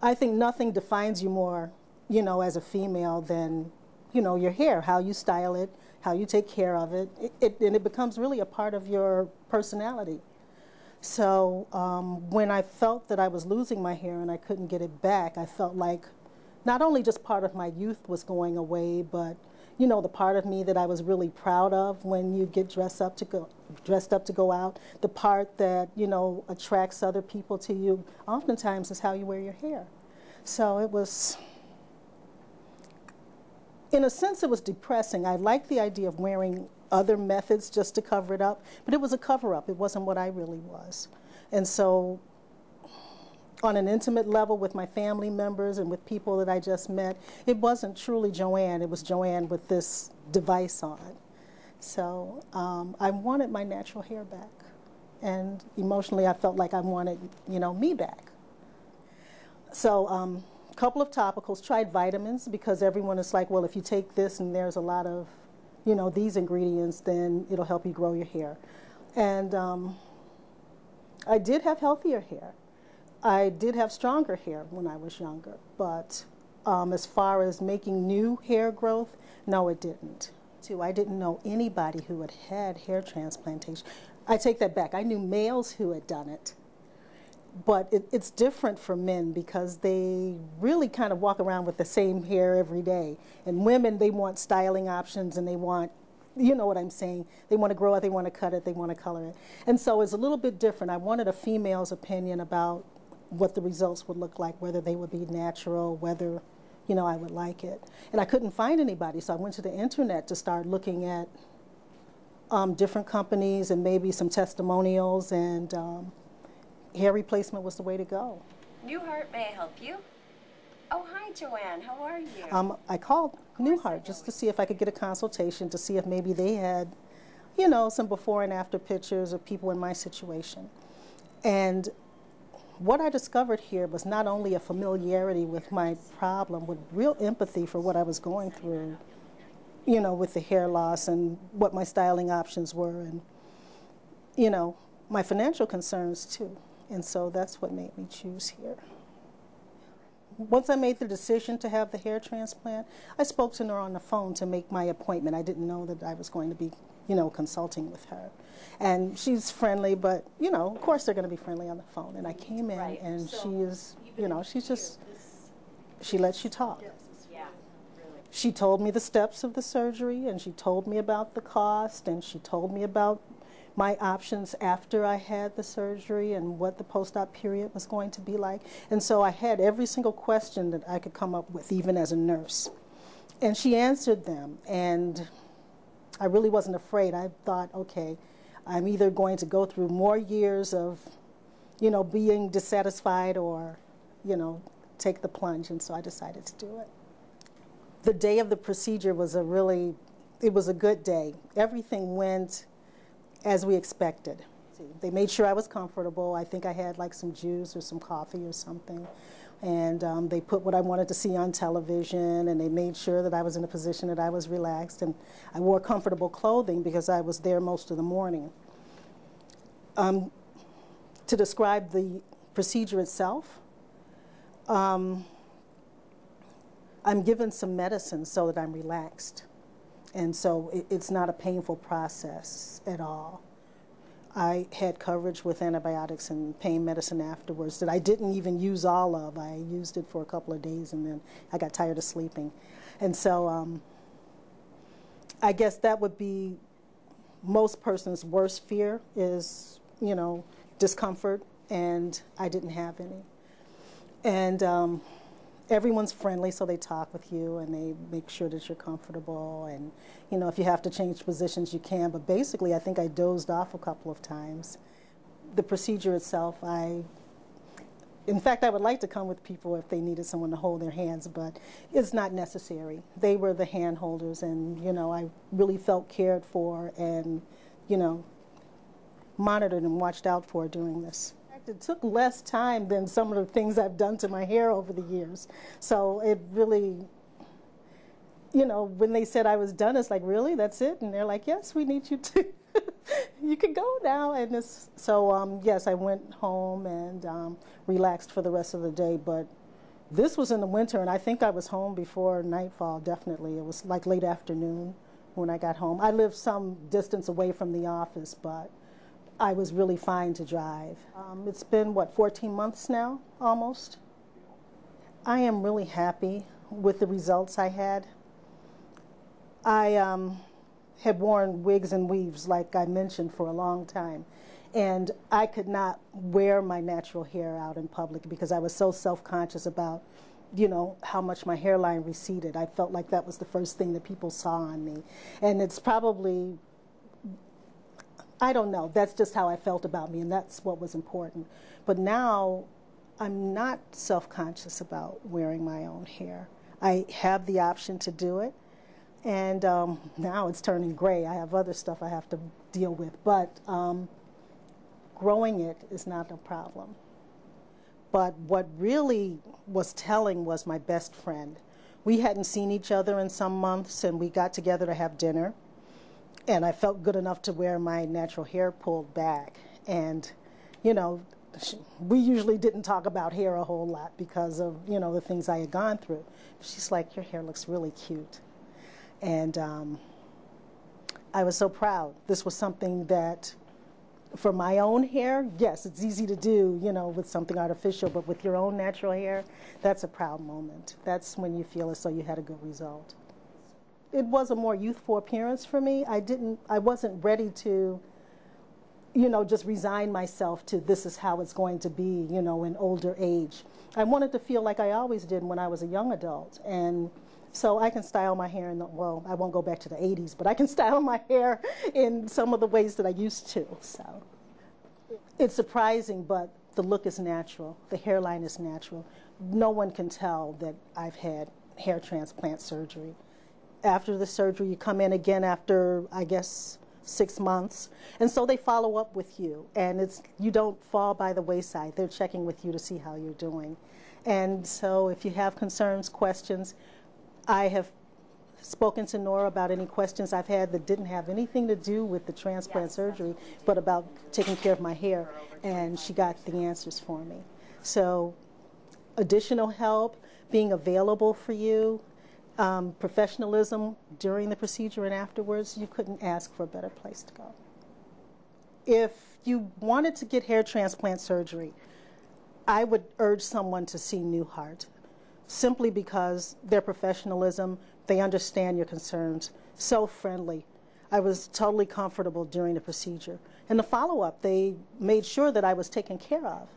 I think nothing defines you more, as a female than, your hair, how you style it, how you take care of it, and it becomes really a part of your personality. So when I felt that I was losing my hair and I couldn't get it back, I felt like not only just part of my youth was going away, but the part of me that I was really proud of when you get dressed up to go out, the part that attracts other people to you, oftentimes is how you wear your hair. So it was, in a sense, it was depressing. I liked the idea of wearing other methods just to cover it up, but it was a cover-up. It wasn't what I really was. And so on an intimate level with my family members and with people that I just met, it wasn't truly Joann. It was Joann with this device on. So I wanted my natural hair back. And emotionally, I felt like I wanted, me back. So a couple of topicals, tried vitamins, because everyone is like, well, if you take this and there's a lot of, these ingredients, then it'll help you grow your hair. And I did have healthier hair. I did have stronger hair when I was younger, but as far as making new hair growth, no, it didn't. I didn't know anybody who had had hair transplantation. I take that back. I knew males who had done it, but it's different for men because they really kind of walk around with the same hair every day. And women, they want styling options and they want, you know what I'm saying, they want to grow it, they want to cut it, they want to color it. And so it's a little bit different. I wanted a female's opinion about what the results would look like, whether they would be natural, whether, I would like it. And I couldn't find anybody, so I went to the internet to start looking at different companies and maybe some testimonials, and hair replacement was the way to go. New Hart, may I help you? Oh, hi, Joann. How are you? I called New Hart just to see if I could get a consultation to see if maybe they had, some before and after pictures of people in my situation. And what I discovered here was not only a familiarity with my problem, but real empathy for what I was going through, with the hair loss and what my styling options were, and, my financial concerns too. And so that's what made me choose here. Once I made the decision to have the hair transplant, I spoke to her on the phone to make my appointment. I didn't know that I was going to be, consulting with her. And she's friendly, but, of course they're going to be friendly on the phone. And I came in, right, and so she is, she's just, she lets you talk. Yeah. She told me the steps of the surgery, and she told me about the cost, and she told me about my options after I had the surgery and what the post-op period was going to be like. And so I had every single question that I could come up with, even as a nurse. And she answered them, and I really wasn't afraid. I thought, okay, I'm either going to go through more years of, being dissatisfied or, take the plunge, and so I decided to do it. The day of the procedure was it was a good day. Everything went as we expected. They made sure I was comfortable. I think I had like some juice or some coffee or something. And they put what I wanted to see on television, and they made sure that I was in a position that I was relaxed. And I wore comfortable clothing because I was there most of the morning. To describe the procedure itself, I'm given some medicine so that I'm relaxed. And so it's not a painful process at all. I had coverage with antibiotics and pain medicine afterwards that I didn't even use all of. I used it for a couple of days, and then I got tired of sleeping. And so I guess that would be most person's worst fear is, discomfort, and I didn't have any. And everyone's friendly, so they talk with you and they make sure that you're comfortable, and if you have to change positions you can, but basically I think I dozed off a couple of times. The procedure itself, in fact, I would like to come with people if they needed someone to hold their hands, but it's not necessary. They were the hand holders, and I really felt cared for and monitored and watched out for during this. It took less time than some of the things I've done to my hair over the years. So it really, when they said I was done, it's like, really, that's it? And they're like, yes, we need you to, you can go now. And so, yes, I went home and relaxed for the rest of the day. But, This was in the winter, and I think I was home before nightfall, definitely. It was like late afternoon when I got home. I lived some distance away from the office, but I was really fine to drive. It's been, what, 14 months now, almost? I am really happy with the results I had. I had worn wigs and weaves, like I mentioned, for a long time. And I could not wear my natural hair out in public because I was so self-conscious about, you know, how much my hairline receded. I felt like that was the first thing that people saw on me. And it's probably, I don't know, that's just how I felt about me, and that's what was important. But now I'm not self-conscious about wearing my own hair. I have the option to do it. And now it's turning gray. I have other stuff I have to deal with. But growing it is not a problem. But what really was telling was my best friend. We hadn't seen each other in some months, and we got together to have dinner. And I felt good enough to wear my natural hair pulled back. And, you know, we usually didn't talk about hair a whole lot because of, you know, the things I had gone through. She's like, your hair looks really cute. And I was so proud. This was something that, for my own hair, yes, it's easy to do, you know, with something artificial, but with your own natural hair, that's a proud moment. That's when you feel as though you had a good result. It was a more youthful appearance for me. I wasn't ready to, you know, just resign myself to this is how it's going to be, you know, in older age. I wanted to feel like I always did when I was a young adult. And so I can style my hair in the, well, I won't go back to the 80s, but I can style my hair in some of the ways that I used to. So it's surprising, but the look is natural. The hairline is natural. No one can tell that I've had hair transplant surgery. After the surgery, you come in again after, I guess, 6 months. And so they follow up with you. And you don't fall by the wayside. They're checking with you to see how you're doing. And so if you have concerns, questions, I have spoken to Nora about any questions I've had that didn't have anything to do with the transplant surgery, but about taking care of my hair, and she got the answers for me. So additional help, being available for you, professionalism during the procedure and afterwards, you couldn't ask for a better place to go. If you wanted to get hair transplant surgery, I would urge someone to see New Hart, simply because their professionalism, they understand your concerns, so friendly. I was totally comfortable during the procedure. And the follow-up, they made sure that I was taken care of.